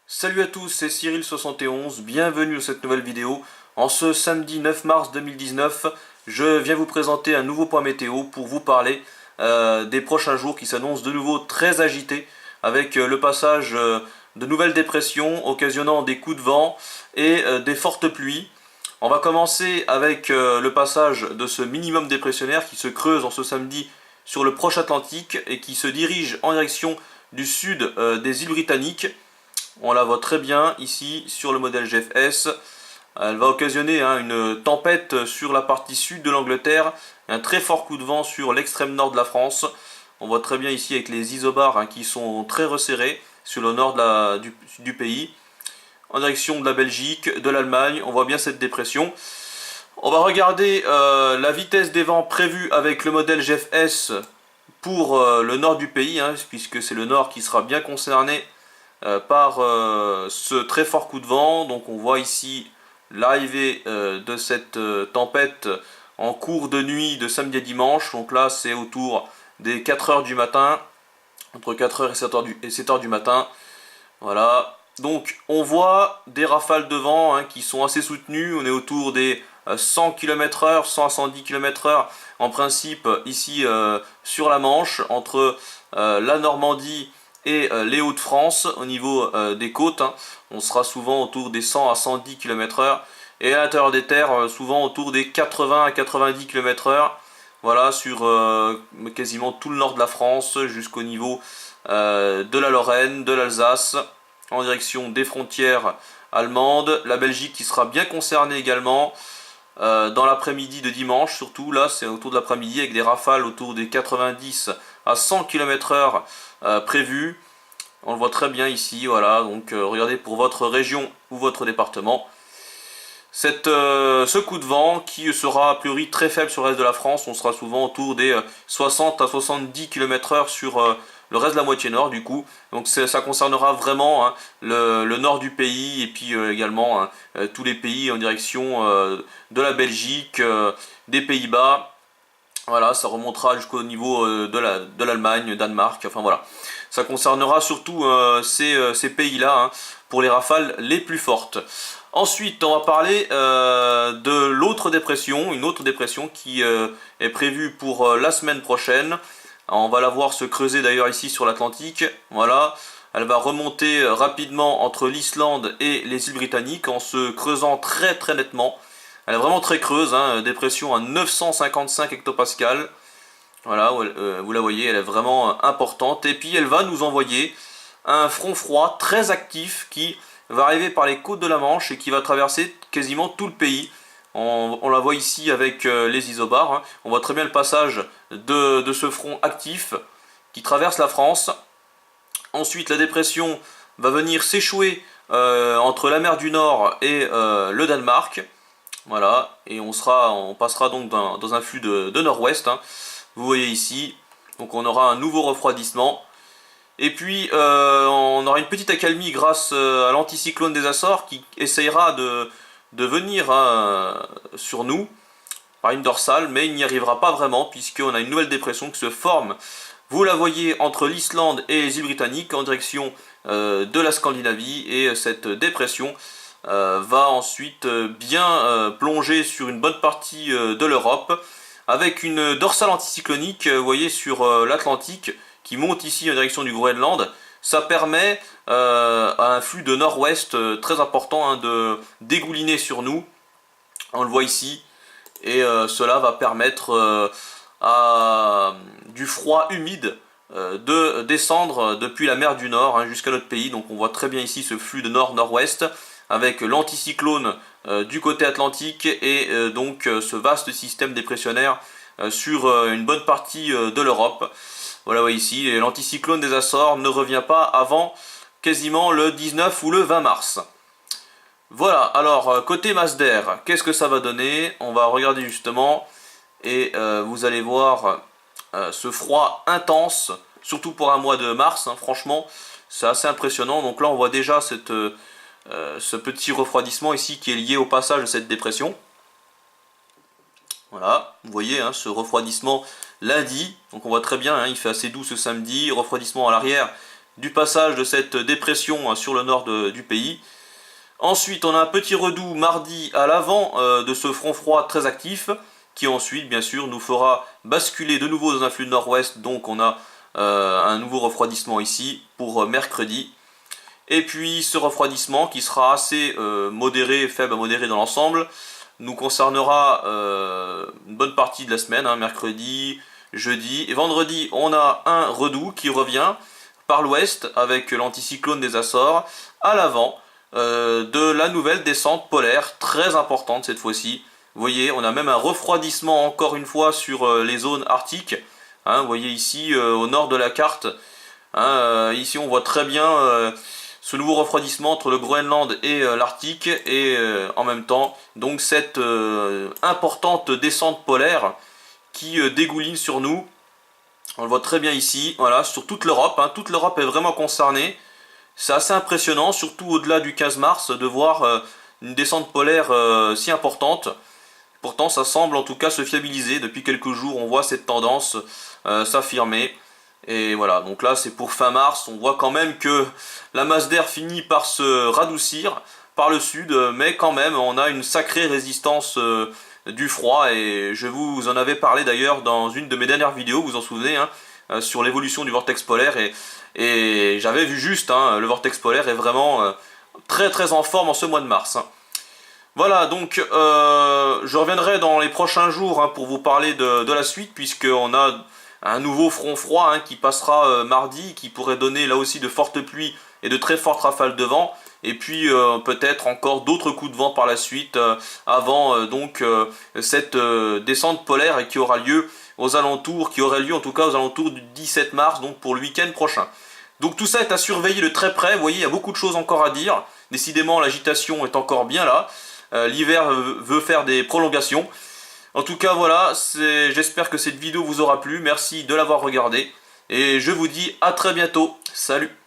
Salut à tous, c'est Cyril71, bienvenue dans cette nouvelle vidéo. En ce samedi 9 mars 2019, je viens vous présenter un nouveau point météo pour vous parler des prochains jours qui s'annoncent de nouveau très agités avec le passage de nouvelles dépressions occasionnant des coups de vent et des fortes pluies. On va commencer avec le passage de ce minimum dépressionnaire qui se creuse en ce samedi sur le proche Atlantique et qui se dirige en direction du sud des îles britanniques. On la voit très bien ici sur le modèle GFS. Elle va occasionner une tempête sur la partie sud de l'Angleterre, un très fort coup de vent sur l'extrême nord de la France. On voit très bien ici avec les isobars qui sont très resserrés sur le nord du pays. En direction de la Belgique, de l'Allemagne, on voit bien cette dépression. On va regarder la vitesse des vents prévue avec le modèle GFS pour le nord du pays, puisque c'est le nord qui sera bien concerné par ce très fort coup de vent. Donc on voit ici l'arrivée de cette tempête en cours de nuit de samedi à dimanche. Donc là c'est autour des 4 heures du matin, entre 4 heures et 7 heures du matin. Voilà. Donc on voit des rafales de vent qui sont assez soutenues. On est autour des 100 km/h, 100 à 110 km/h en principe ici sur la Manche, entre la Normandie et les Hauts-de-France au niveau des côtes. On sera souvent autour des 100 à 110 km/h et à l'intérieur des terres souvent autour des 80 à 90 km/h. Voilà, sur quasiment tout le nord de la France jusqu'au niveau de la Lorraine, de l'Alsace, en direction des frontières allemandes. La Belgique qui sera bien concernée également dans l'après-midi de dimanche, surtout là c'est autour de l'après-midi avec des rafales autour des 90 à 100 km/h prévues. On le voit très bien ici, voilà, donc regardez pour votre région ou votre département. Ce coup de vent qui sera a priori très faible sur le reste de la France, on sera souvent autour des 60 à 70 km/h sur le reste de la moitié nord du coup. Donc ça concernera vraiment le nord du pays et puis également tous les pays en direction de la Belgique, des Pays-Bas. Voilà, ça remontera jusqu'au niveau de l'Allemagne, Danemark, enfin voilà. Ça concernera surtout ces pays-là pour les rafales les plus fortes. Ensuite, on va parler de l'autre dépression, une autre dépression qui est prévue pour la semaine prochaine. On va la voir se creuser d'ailleurs ici sur l'Atlantique. Voilà, elle va remonter rapidement entre l'Islande et les îles britanniques en se creusant très très nettement. Elle est vraiment très creuse, dépression à 955 hectopascales. Voilà, vous la voyez, elle est vraiment importante. Et puis elle va nous envoyer un front froid très actif qui va arriver par les côtes de la Manche et qui va traverser quasiment tout le pays. On la voit ici avec les isobars. On voit très bien le passage de ce front actif qui traverse la France. Ensuite, la dépression va venir s'échouer entre la mer du Nord et le Danemark. Voilà, et on passera donc dans un flux de nord-ouest. Vous voyez ici, donc on aura un nouveau refroidissement. Et puis on aura une petite accalmie grâce à l'anticyclone des Açores qui essayera de venir sur nous par une dorsale, mais il n'y arrivera pas vraiment puisqu'on a une nouvelle dépression qui se forme. Vous la voyez entre l'Islande et les îles britanniques en direction de la Scandinavie, et cette dépression va ensuite bien plonger sur une bonne partie de l'Europe avec une dorsale anticyclonique, vous voyez, sur l'Atlantique qui monte ici en direction du Groenland. Ça permet à un flux de nord-ouest très important de dégouliner sur nous. On le voit ici. Et cela va permettre à du froid humide de descendre depuis la mer du Nord jusqu'à notre pays. Donc on voit très bien ici ce flux de nord-nord-ouest avec l'anticyclone du côté atlantique et donc ce vaste système dépressionnaire sur une bonne partie de l'Europe. Voilà, voyez ici, l'anticyclone des Açores ne revient pas avant quasiment le 19 ou le 20 mars. Voilà, alors côté masse d'air, qu'est-ce que ça va donner? On va regarder justement et vous allez voir ce froid intense, surtout pour un mois de mars, franchement, c'est assez impressionnant. Donc là on voit déjà ce petit refroidissement ici qui est lié au passage de cette dépression. Voilà, vous voyez ce refroidissement lundi, donc on voit très bien, il fait assez doux ce samedi, refroidissement à l'arrière du passage de cette dépression sur le nord du pays. Ensuite, on a un petit redout mardi à l'avant de ce front froid très actif, qui ensuite, bien sûr, nous fera basculer de nouveau dans un flux de nord-ouest. Donc on a un nouveau refroidissement ici pour mercredi. Et puis ce refroidissement qui sera assez modéré, faible à modéré dans l'ensemble, nous concernera une bonne partie de la semaine, hein, mercredi, jeudi. Et vendredi, on a un redout qui revient par l'ouest avec l'anticyclone des Açores à l'avant de la nouvelle descente polaire, très importante cette fois-ci. Vous voyez, on a même un refroidissement encore une fois sur les zones arctiques. Hein, vous voyez ici au nord de la carte, hein, ici on voit très bien ce nouveau refroidissement entre le Groenland et l'Arctique, et en même temps donc cette importante descente polaire qui dégouline sur nous. On le voit très bien ici, voilà, sur toute l'Europe, hein, toute l'Europe est vraiment concernée. C'est assez impressionnant, surtout au-delà du 15 mars, de voir une descente polaire si importante. Pourtant, ça semble en tout cas se fiabiliser. Depuis quelques jours, on voit cette tendance s'affirmer. Et voilà, donc là, c'est pour fin mars. On voit quand même que la masse d'air finit par se radoucir par le sud. Mais quand même, on a une sacrée résistance du froid. Et je vous en avais parlé d'ailleurs dans une de mes dernières vidéos, vous vous en souvenez, hein, sur l'évolution du vortex polaire. Et j'avais vu juste, hein, le vortex polaire est vraiment très très en forme en ce mois de mars. Hein. Voilà, donc je reviendrai dans les prochains jours hein, pour vous parler de la suite, puisqu'on a un nouveau front froid hein, qui passera mardi, qui pourrait donner là aussi de fortes pluies et de très fortes rafales de vent, et puis peut-être encore d'autres coups de vent par la suite, avant donc cette descente polaire et qui aura lieu aux alentours, qui aurait lieu en tout cas aux alentours du 17 mars, donc pour le week-end prochain. Donc tout ça est à surveiller de très près, vous voyez, il y a beaucoup de choses encore à dire, décidément l'agitation est encore bien là. L'hiver veut faire des prolongations. En tout cas, voilà, j'espère que cette vidéo vous aura plu. Merci de l'avoir regardée. Et je vous dis à très bientôt. Salut!